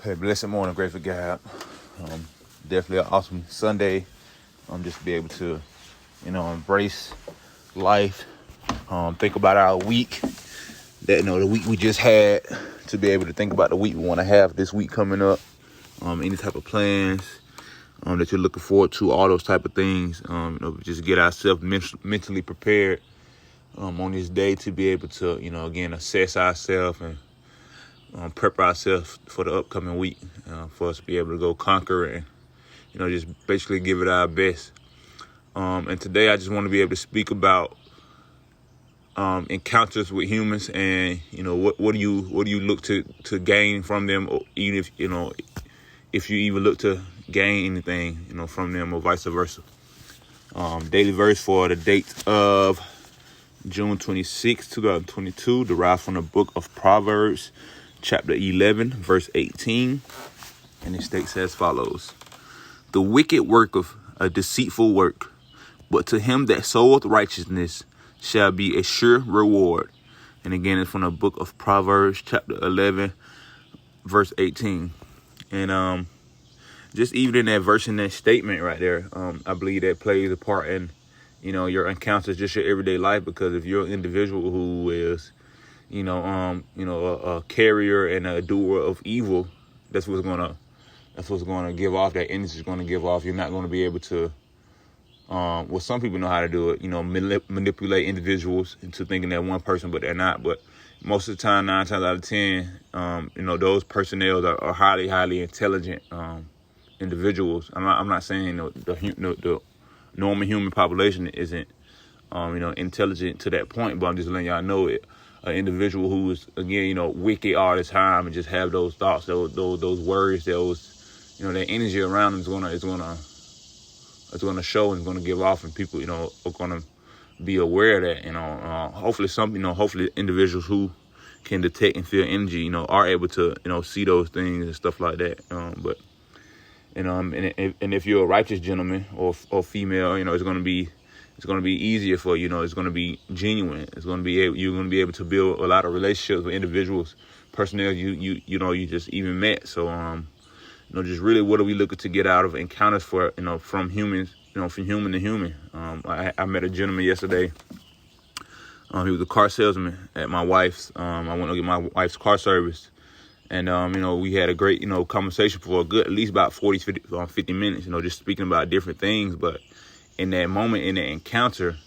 Hey, blessed morning, grateful God. Definitely an awesome Sunday. Just be able to, embrace life. Think about our week. The week we just had. To be able to think about the week we want to have this week coming up. Any type of plans that you're looking forward to. All those type of things. Just get ourselves mentally prepared on this day to be able to, again assess ourselves and prep ourselves for the upcoming week, for us to be able to go conquer and, just basically give it our best. And today I just want to be able to speak about encounters with humans, and what do you look to gain from them, or even if you even look to gain anything from them, or vice versa. Daily verse for the date of June 26, 2022, derived from the book of Proverbs, chapter 11, verse 18, and it states as follows: The wicked worketh a deceitful work, but to him that soweth righteousness shall be a sure reward. And again, it's from the book of Proverbs, chapter 11, verse 18. And just even in that verse, in that statement right there, I believe that plays a part in, your encounters, just your everyday life. Because if you're an individual who is, a carrier and a doer of evil, that's what's gonna give off. That energy is gonna give off. You're not gonna be able to. Some people know how to do it. Manipulate individuals into thinking they're one person, but they're not. But most of the time, 9 times out of 10, those personnel are highly, highly intelligent individuals. I'm not saying the normal human population isn't, intelligent to that point, but I'm just letting y'all know it. An individual who is, again, wicked all the time and just have those thoughts, those worries, that energy around them is gonna show and is gonna give off, and people, are gonna be aware of that. Hopefully individuals who can detect and feel energy, are able to, see those things and stuff like that. And if you're a righteous gentleman or female, it's gonna be easier for you. It's gonna be genuine. You're gonna be able to build a lot of relationships with individuals, personnel you just even met. So just really, what are we looking to get out of encounters for, from humans, from human to human. I met a gentleman yesterday. He was a car salesman at my wife's. I went to get my wife's car service. And, we had a great, conversation for a good, at least about 50 minutes, just speaking about different things. But in that moment, in that encounter,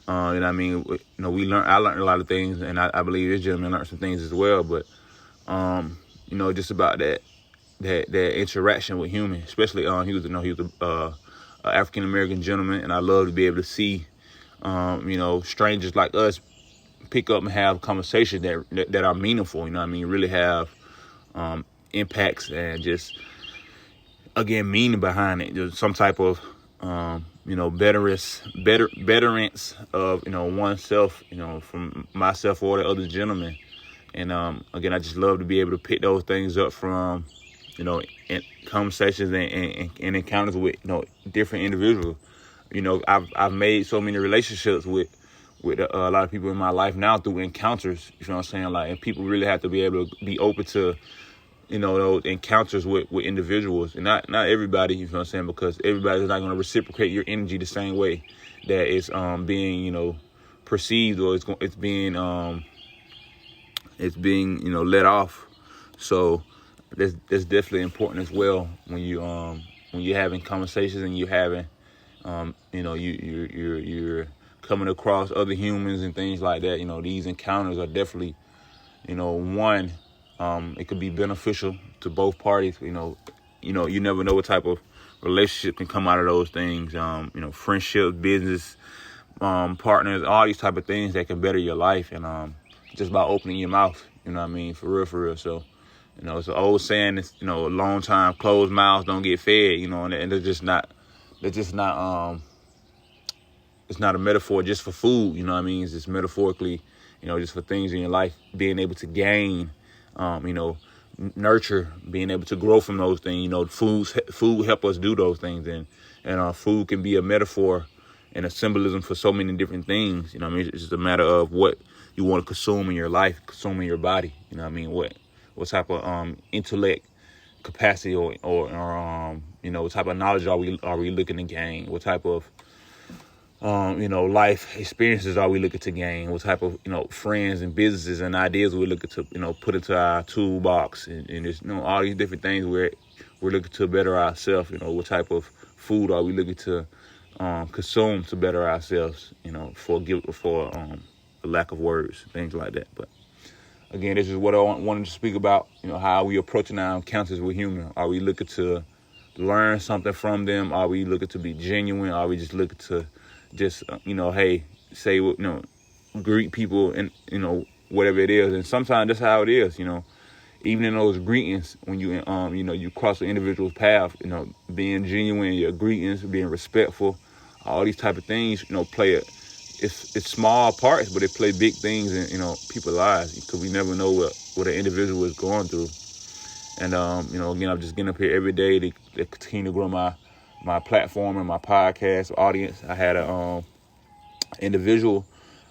I learned a lot of things, and I believe this gentleman learned some things as well. But, just about that interaction with humans, especially, he was a African American gentleman, and I love to be able to see, strangers like us pick up and have conversations that are meaningful. Really have impacts and just, again, meaning behind it. There's some type of betterance of oneself, from myself or the other gentleman. And again, I just love to be able to pick those things up from in conversations and encounters with different individuals. I've made so many relationships with a lot of people in my life now through encounters. You know what I'm saying? And people really have to be able to be open to those encounters with individuals, and not everybody. You know what I'm saying? Because everybody's not going to reciprocate your energy the same way that it's being perceived, or it's being let off. So that's definitely important as well when you're having conversations and you're having you're coming across other humans and things like that. These encounters are definitely one, it could be beneficial to both parties. You never know what type of relationship can come out of those things. Friendships, business, partners, all these type of things that can better your life, and just by opening your mouth. For real. So it's an old saying. It's a long time closed mouths don't get fed. And they're just not. It's not a metaphor just for food. It's just metaphorically, just for things in your life, being able to gain, nurture, being able to grow from those things. Food help us do those things, and food can be a metaphor and a symbolism for so many different things. It's just a matter of what you want to consume in your life, consume in your body. What type of intellect capacity or what type of knowledge are we looking to gain? What type of life experiences are we looking to gain? What type of, friends and businesses and ideas we're looking to, put into our toolbox, and just, all these different things where we're looking to better ourselves. What type of food are we looking to consume to better ourselves? For a lack of words, things like that. But again, this is what I wanted to speak about. How we approaching our encounters with human. Are we looking to learn something from them? Are we looking to be genuine? Are we just looking to just, hey, say, greet people and, whatever it is. And sometimes that's how it is, even in those greetings, when you, you cross an individual's path, being genuine, your greetings, being respectful, all these type of things, play it's small parts, but they play big things in, people's lives, because we never know what an individual is going through. And, again, I'm just getting up here every day to continue to grow my platform and my podcast audience. I had a individual.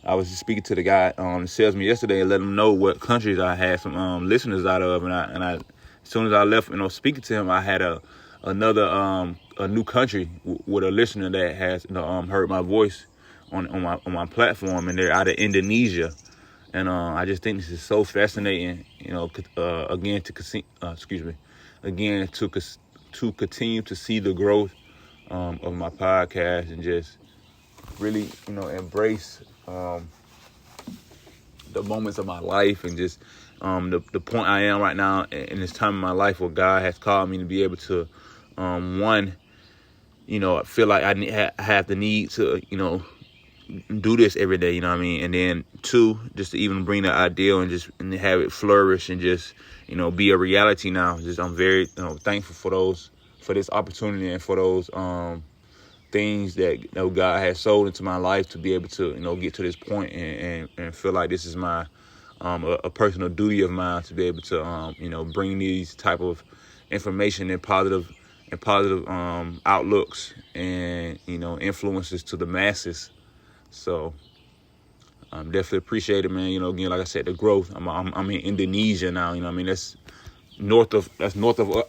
I was just speaking to the guy that sells me yesterday and let him know what countries I had some listeners out of, and I as soon as I left, speaking to him, I had a new country with a listener that has heard my voice on my platform, and they're out of Indonesia. And I just think this is so fascinating, again to continue to see the growth of my podcast, and just really, embrace the moments of my life, and just the point I am right now in this time of my life where God has called me to be able to, one, I feel like I have the need to, do this every day, and then two, just to even bring the ideal and have it flourish and just, be a reality now. I'm very, thankful for this opportunity and for those things that God has sold into my life to be able to get to this point, and feel like this is my a personal duty of mine to be able to bring these type of information and positive outlooks and influences to the masses. So definitely appreciate it, man. Again, like I said, the growth. I'm in Indonesia now. That's north of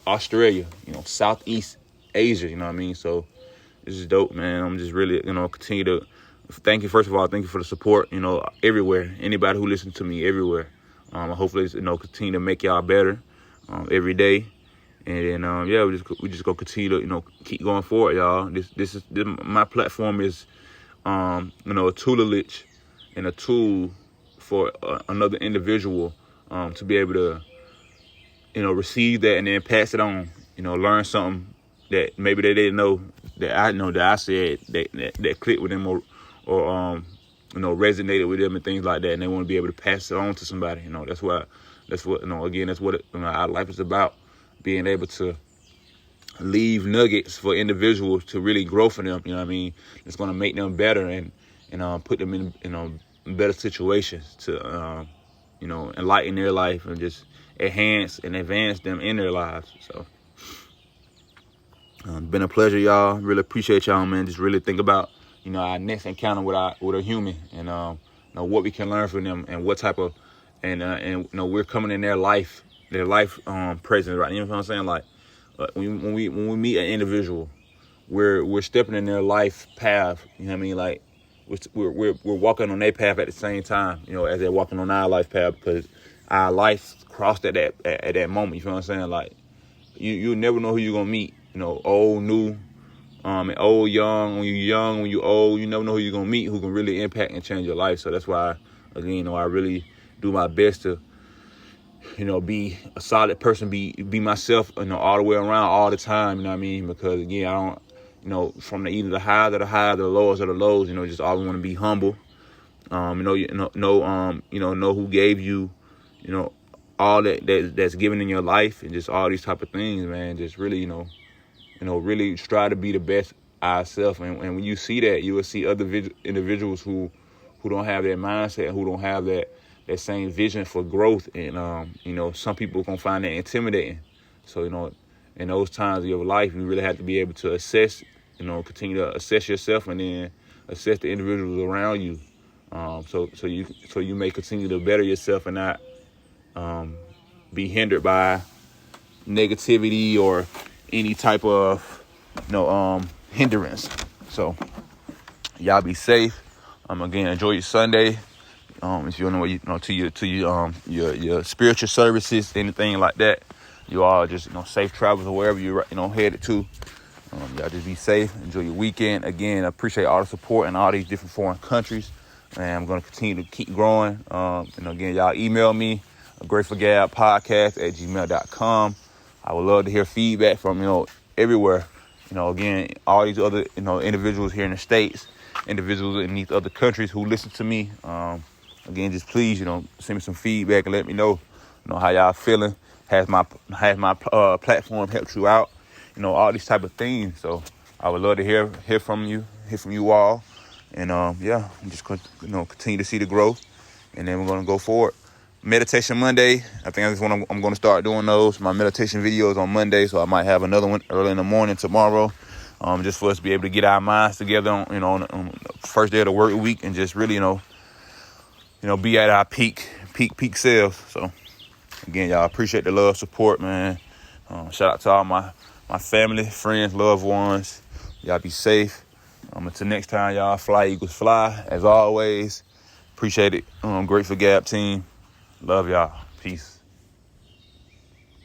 Australia. Southeast Asia. So this is dope, man. I'm just really continue to thank you. First of all, thank you for the support. Everywhere. Anybody who listens to me everywhere. Hopefully, continue to make y'all better every day. And then we just gonna continue to keep going forward, y'all. This my platform is a tutelage and a tool for another individual to be able to receive that and then pass it on. Learn something that maybe they didn't know that I said that clicked with them or resonated with them and things like that, and they want to be able to pass it on to somebody. That's what our life is about. Being able to leave nuggets for individuals to really grow for them, it's going to make them better and put them in better situations to enlighten their life and just enhance and advance them in their lives. So been a pleasure, y'all. Really appreciate y'all, man. Just really think about our next encounter with a human, and what we can learn from them, and what type of and we're coming in their life presence, right? You know what I'm saying? Like when we meet an individual, we're stepping in their life path. Like we're walking on their path at the same time, as they're walking on our life path, because our life crossed at that moment. You feel what I'm saying? Like you never know who you're gonna meet. Old, new, and old, young. When you're young, when you're old, you never know who you're gonna meet who can really impact and change your life. So that's why, again, I really do my best to be a solid person, be myself, all the way around, all the time, because again, I don't, from either the highs of the highs, the lows of the lows, just always want to be humble, know who gave you, all that's given in your life, and just all these type of things, man. Just really, really strive to be the best ourselves, and when you see that, you will see other individuals who don't have that mindset, who don't have that same vision for growth, and some people are gonna find that intimidating. So in those times of your life, you really have to be able to assess, continue to assess yourself, and then assess the individuals around you, so you may continue to better yourself and not be hindered by negativity or any type of hindrance. So y'all be safe. Again, enjoy your Sunday. If you're on the way, to your spiritual services, anything like that, you all just safe travels or wherever you're headed to. Y'all just be safe. Enjoy your weekend. Again, I appreciate all the support in all these different foreign countries, and I'm going to continue to keep growing. Again, y'all email me gratefulgabpodcast@gmail.com. I would love to hear feedback from everywhere. Again, all these other individuals here in the States, individuals in these other countries who listen to me. Again, just please send me some feedback and let me know how y'all feeling. Has my platform helped you out? All these type of things. So I would love to hear from you all. And I'm just continue to see the growth, and then we're gonna go forward. Meditation Monday, I think that's when I'm gonna start doing those. My meditation videos on Monday, so I might have another one early in the morning tomorrow. Just for us to be able to get our minds together on the first day of the work week, and just really be at our peak selves. So again, y'all, appreciate the love, support, man. Shout out to all my family, friends, loved ones. Y'all be safe. Until next time, y'all, fly Eagles fly. As always, appreciate it. Grateful Gab team. Love y'all. Peace.